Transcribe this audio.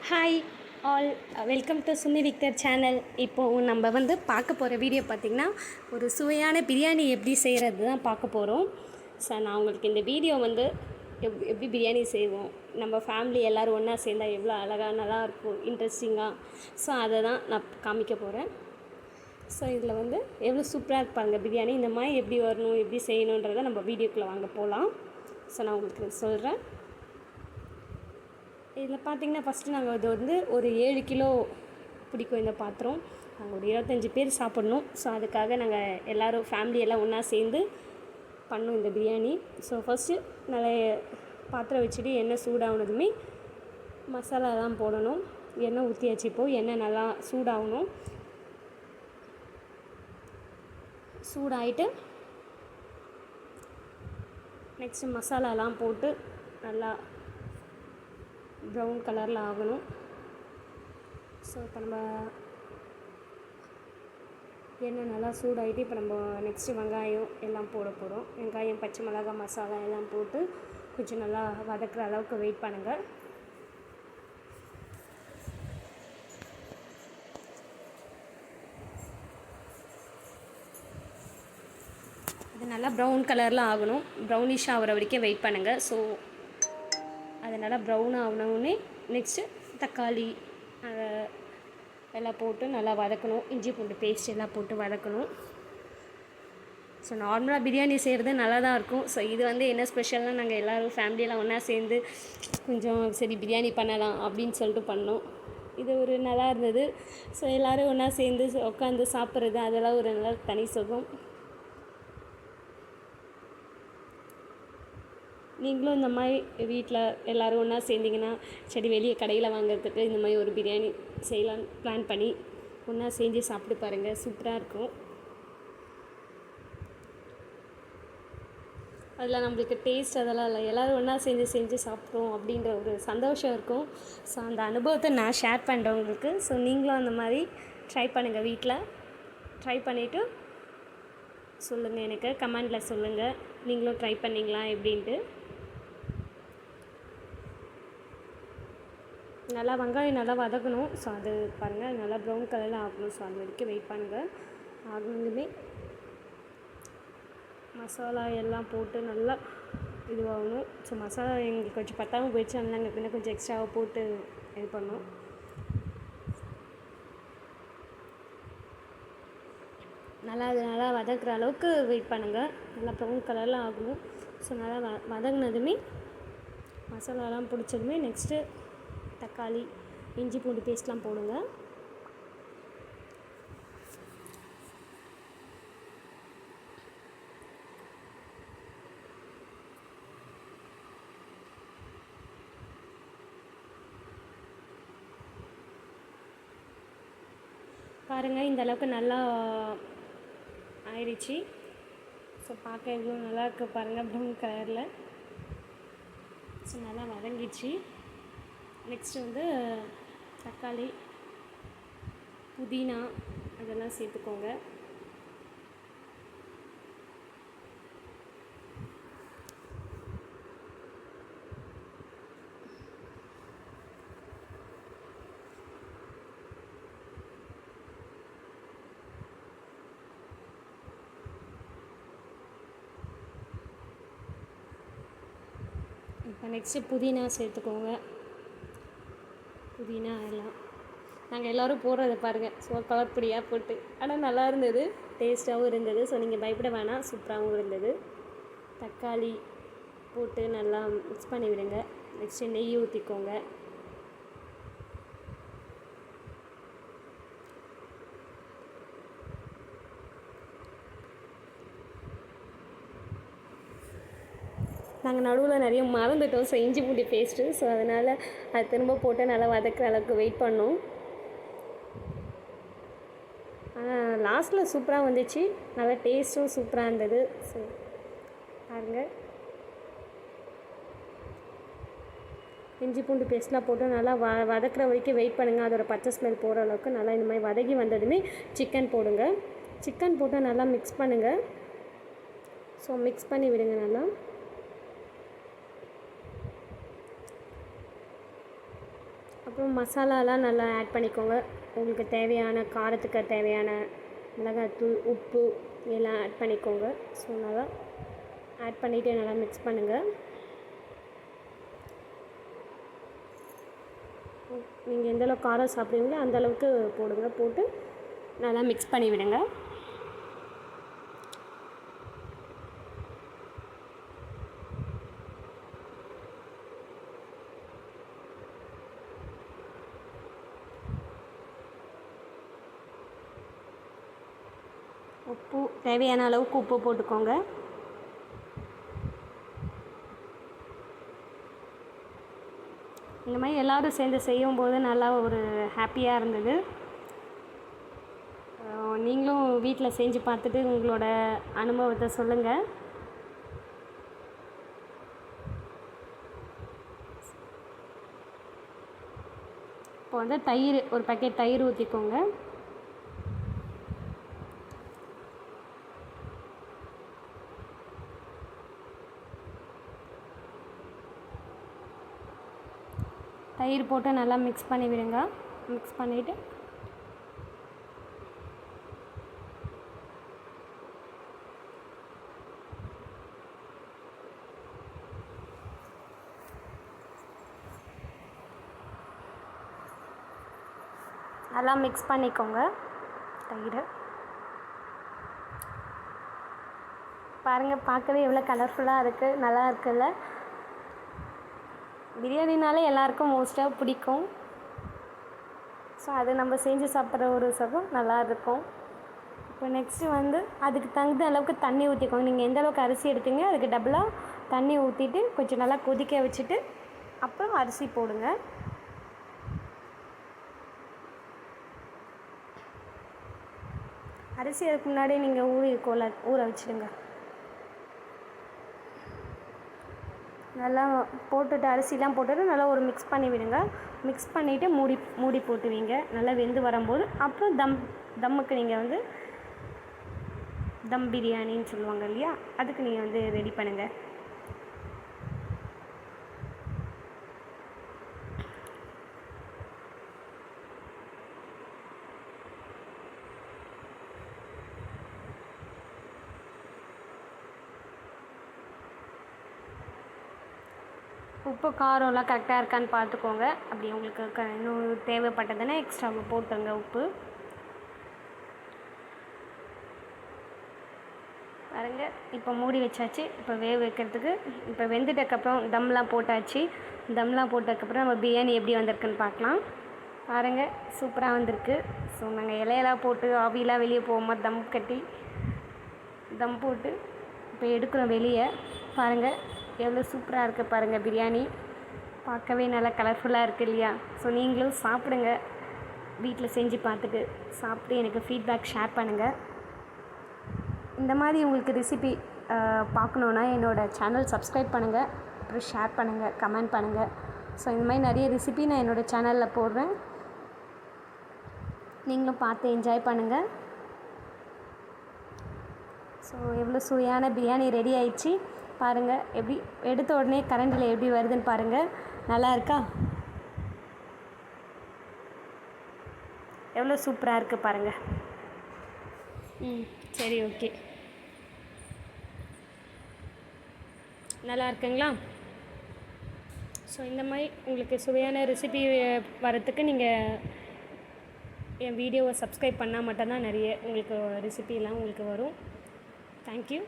Hi all, welcome to Sumi Victor channel. இப்போது நம்ம பார்க்க போகிற வீடியோ பார்த்திங்கன்னா ஒரு சுவையான பிரியாணி எப்படி செய்கிறது தான் பார்க்க போகிறோம். ஸோ நான் உங்களுக்கு இந்த வீடியோ எப்படி பிரியாணி செய்வோம், நம்ம ஃபேமிலி எல்லோரும் ஒன்றா சேர்ந்தால் எவ்வளோ அழகாக நல்லாயிருக்கும், இன்ட்ரெஸ்டிங்காக. ஸோ அதை தான் நான் காமிக்க போகிறேன். ஸோ இதில் எவ்வளோ சூப்பராக இருப்பாங்க பிரியாணி. இந்த மாதிரி எப்படி வரணும், எப்படி செய்யணுன்றதை நம்ம வீடியோக்குள்ளே வாங்க போகலாம். ஸோ நான் உங்களுக்கு சொல்கிறேன். இதில் பார்த்திங்கன்னா ஃபஸ்ட்டு நாங்கள் இது ஒரு 7 கிலோ பிடிக்கும் இந்த பாத்திரம். நாங்கள் ஒரு 25 பேர் சாப்பிட்ணும். ஸோ அதுக்காக நாங்கள் எல்லோரும் ஃபேமிலியெல்லாம் ஒன்றா சேர்ந்து பண்ணோம் இந்த பிரியாணி. ஸோ ஃபஸ்ட்டு நல்லா பாத்திரம் வச்சுட்டு எண்ணெய் சூடாகுனதுமே மசாலாலாம் போடணும். எண்ணெய் ஊற்றி வச்சுப்போம். எண்ணெய் நல்லா சூடாகணும். சூடாகிட்டு நெக்ஸ்ட்டு மசாலாலாம் போட்டு நல்லா ப்ரௌன் கலரில் ஆகணும். ஸோ இப்போ நம்ம எண்ணெய் நல்லா சூடாகிட்டு இப்போ நம்ம நெக்ஸ்ட்டு வெங்காயம் எல்லாம் போட போகிறோம். வெங்காயம், பச்சை மிளகாய், மசாலா எல்லாம் போட்டு கொஞ்சம் நல்லா வதக்குற அளவுக்கு வெயிட் பண்ணுங்கள். அது நல்லா ப்ரௌன் கலரில் ஆகணும். ப்ரௌனிஷ் ஆகிற வரைக்கும் வெயிட் பண்ணுங்கள். ஸோ அது நல்லா ப்ரௌன் ஆகணுன்னே நெக்ஸ்ட்டு தக்காளி எல்லாம் போட்டு நல்லா வதக்கணும். இஞ்சி பூண்டு பேஸ்ட் எல்லாம் போட்டு வதக்கணும். ஸோ நார்மலாக பிரியாணி செய்கிறது நல்லா தான் இருக்கும். ஸோ இது என்ன ஸ்பெஷல்னால் நாங்கள் எல்லோரும் ஃபேமிலியெல்லாம் ஒன்றா சேர்ந்து கொஞ்சம் சரி பிரியாணி பண்ணலாம் அப்படின்னு சொல்லிட்டு பண்ணோம். இது ஒரு நல்லா இருந்தது. ஸோ எல்லோரும் ஒன்றா சேர்ந்து உட்காந்து சாப்பிட்றது அதெல்லாம் ஒரு நல்ல தனி சுகம். நீங்களும் இந்த மாதிரி வீட்டில் எல்லோரும் ஒன்றா சேர்ந்திங்கன்னா சரி வெளியே கடையில் வாங்கிறதுக்கு இந்த மாதிரி ஒரு பிரியாணி செய்யலான்னு பிளான் பண்ணி ஒன்றா செஞ்சு சாப்பிட்டு பாருங்கள். சூப்பராக இருக்கும். அதில் நம்மளுக்கு டேஸ்ட் அதெல்லாம் இல்லை, எல்லோரும் ஒன்றா செஞ்சு சாப்பிட்றோம் அப்படின்ற ஒரு சந்தோஷம் இருக்கும். ஸோ அந்த அனுபவத்தை நான் ஷேர் பண்ணுறேன் உங்களுக்கு. ஸோ நீங்களும் அந்த மாதிரி ட்ரை பண்ணுங்கள். வீட்டில் ட்ரை பண்ணிவிட்டு சொல்லுங்கள், எனக்கு கமெண்டில் சொல்லுங்கள் நீங்களும் ட்ரை பண்ணிங்களா எப்படின்ட்டு. நல்லா வெங்காயம் நல்லா வதக்கணும். ஸோ அது பாருங்கள் நல்லா ப்ரௌன் கலரில் ஆகணும். ஸோ அது வரைக்கும் வெயிட் பண்ணுங்கள். ஆகணுமே மசாலா எல்லாம் போட்டு நல்லா இதுவாகணும். ஸோ மசாலா எங்களுக்கு கொஞ்சம் பத்தாமல் போயிடுச்சு, அதனால் நாங்கள் இன்னும் கொஞ்சம் எக்ஸ்ட்ராவாக போட்டு இது பண்ணோம். நல்லா அது நல்லா வதக்குற அளவுக்கு வெயிட் பண்ணுங்கள். நல்லா ப்ரௌன் கலரில் ஆகணும். ஸோ நல்லா வதங்கினதுமே மசாலாலாம் பிடிச்சதுமே நெக்ஸ்ட்டு தக்காளி, இஞ்சி பூண்டு பேஸ்ட்லாம் போடுங்க. பாருங்கள் இந்த அளவுக்கு நல்லா ஆயிடுச்சு. ஸோ பார்க்க எவ்வளோ நல்லா இருக்குது பாருங்கள் ப்ரௌன் கலரில். ஸோ நல்லா வதங்கிடுச்சு. நெக்ஸ்ட்டு தக்காளி, புதினா அதெல்லாம் சேர்த்துக்கோங்க. இப்போ நெக்ஸ்ட்டு புதினா சேர்த்துக்கோங்க. புதினா எல்லாம் நாங்கள் எல்லோரும் போடுறத பாருங்கள். ஸோ கலர் பொடியாக போட்டு, ஆனால் நல்லா இருந்தது, டேஸ்ட்டாகவும் இருந்தது. ஸோ நீங்கள் பயப்பட வேணாம், சூப்பராகவும் இருந்தது. தக்காளி போட்டு நல்லா மிக்ஸ் பண்ணி விடுங்க. நெக்ஸ்ட்டு நெய் ஊற்றிக்கோங்க. நாங்கள் நடுவில் நிறைய மறந்துட்டோம். ஸோ இஞ்சி பூண்டு பேஸ்ட்டு, ஸோ அதனால் அது திரும்ப போட்டு நல்லா வதக்குற அளவுக்கு வெயிட் பண்ணோம். ஆனால் லாஸ்ட்டில் சூப்பராக வந்துச்சு. நல்லா டேஸ்ட்டும் சூப்பராக இருந்தது. ஸோ பாருங்கள் இஞ்சி பூண்டு பேஸ்ட்லாம் போட்டு நல்லா வதக்குற வரைக்கும் வெயிட் பண்ணுங்கள். அதோட பச்சை ஸ்மெல் போகிற அளவுக்கு நல்லா இந்த மாதிரி வதக்கி வந்ததுமே சிக்கன் போடுங்க. சிக்கன் போட்டு நல்லா மிக்ஸ் பண்ணுங்கள். ஸோ மிக்ஸ் பண்ணி விடுங்க நல்லா. அப்புறம் மசாலாலாம் நல்லா ஆட் பண்ணிக்கோங்க. உங்களுக்கு தேவையான காரத்துக்கு தேவையான மிளகாய்த்தூள், உப்பு எல்லாம் ஆட் பண்ணிக்கோங்க. ஸோ நல்லா ஆட் பண்ணிவிட்டு நல்லா மிக்ஸ் பண்ணுங்கள். நீங்கள் எந்தளவுக்கு காரம் சாப்பிடுவீங்களோ அந்தளவுக்கு போடுங்க. போட்டு நல்லா மிக்ஸ் பண்ணி விடுங்க. உப்பு தேவையான அளவுக்கு உப்பு போட்டுக்கோங்க. இந்த மாதிரி எல்லோரும் சேர்ந்து செய்யும்போது நல்லா ஒரு ஹாப்பியாக இருந்தது. நீங்களும் வீட்டில் செஞ்சு பார்த்துட்டு உங்களோட அனுபவத்தை சொல்லுங்கள். இப்போ வந்து தயிர், ஒரு பாக்கெட் தயிர் ஊற்றிக்கோங்க. தயிர் போட்டு நல்லா மிக்ஸ் பண்ணி விடுங்க. மிக்ஸ் பண்ணிவிட்டு நல்லா மிக்ஸ் பண்ணிக்கோங்க தயிரை. பாருங்கள், பார்க்கவே எவ்வளோ கலர்ஃபுல்லாக இருக்குது, நல்லா இருக்குல்ல. பிரியாணினாலே எல்லாருக்கும் மோஸ்ட்டாக பிடிக்கும். ஸோ அது நம்ம செஞ்சு சாப்பிட்ற ஒரு சுகம் நல்லா இருக்கும். இப்போ நெக்ஸ்ட்டு வந்து அதுக்கு தகுந்த அளவுக்கு தண்ணி ஊற்றிக்கோங்க. நீங்கள் எந்த அளவுக்கு அரிசி எடுத்தீங்க அதுக்கு டபுளாக தண்ணி ஊற்றிட்டு கொஞ்சம் நல்லா கொதிக்க வச்சுட்டு அப்புறம் அரிசி போடுங்க. அரிசி அதுக்கு முன்னாடி நீங்கள் ஊற வச்சுடுங்க. நல்லா போட்டுட்டு அரிசிலாம் போட்டுட்டு நல்லா ஒரு மிக்ஸ் பண்ணி விடுங்க. மிக்ஸ் பண்ணிவிட்டு மூடி போட்டு வைங்க. நல்லா வெந்து வரும்போது அப்புறம் தம்முக்கு நீங்கள் வந்து தம் பிரியாணின்னு சொல்லுவாங்க இல்லையா, அதுக்கு நீங்கள் வந்து ரெடி பண்ணுங்கள். உப்பு காரம்லாம் கரெக்டாக இருக்கான்னு பார்த்துக்கோங்க. அப்படி உங்களுக்கு இன்னும் தேவைப்பட்டதுன்னா எக்ஸ்ட்ரா போட்டுங்க உப்பு. பாருங்கள், இப்போ மூடி வச்சாச்சு. இப்போ வேக வைக்கிறதுக்கு இப்போ வெந்துட்டதுக்கப்புறம் தம்லாம் போட்டாச்சு. தம்லாம் போட்டதுக்கப்புறம் நம்ம பிரியாணி எப்படி வந்திருக்குன்னு பார்க்கலாம். பாருங்கள், சூப்பராக வந்திருக்கு. ஸோ நாங்கள் இலையெல்லாம் போட்டு ஆவிலாம் வெளியே போகாமல் தம் கட்டி தம் போட்டு இப்போ எடுக்கிறோம் வெளியே. பாருங்கள் எவ்வளோ சூப்பராக இருக்குது பாருங்கள். பிரியாணி பார்க்கவே நல்லா கலர்ஃபுல்லாக இருக்குது இல்லையா. ஸோ நீங்களும் சாப்பிடுங்க, வீட்டில் செஞ்சு பார்த்துட்டு சாப்பிட்டு எனக்கு ஃபீட்பேக் ஷேர் பண்ணுங்கள். இந்த மாதிரி உங்களுக்கு ரெசிபி பார்க்கணுன்னா என்னோடய சேனல் சப்ஸ்கிரைப் பண்ணுங்கள், அப்புறம் ஷேர் பண்ணுங்கள், கமெண்ட் பண்ணுங்கள். ஸோ இந்த மாதிரி நிறைய ரெசிபி நான் என்னோடய சேனலில் போடுறேன். நீங்களும் பார்த்து என்ஜாய் பண்ணுங்கள். ஸோ எவ்வளோ சுவையான பிரியாணி ரெடி ஆயிடுச்சு பாருங்கள். எப்படி எடுத்த உடனே கரண்டில் எப்படி வருதுன்னு பாருங்கள். நல்லா இருக்கா? எவ்வளோ சூப்பராக இருக்குது பாருங்கள். சரி, ஓகே. நல்லா இருக்குங்களா? ஸோ இந்த மாதிரி உங்களுக்கு சுவையான ரெசிபி வரத்துக்கு நீங்கள் என் வீடியோவை சப்ஸ்கிரைப் பண்ணால் மட்டும்தான் நிறைய உங்களுக்கு ரெசிபிலாம் உங்களுக்கு வரும். தேங்க்யூ.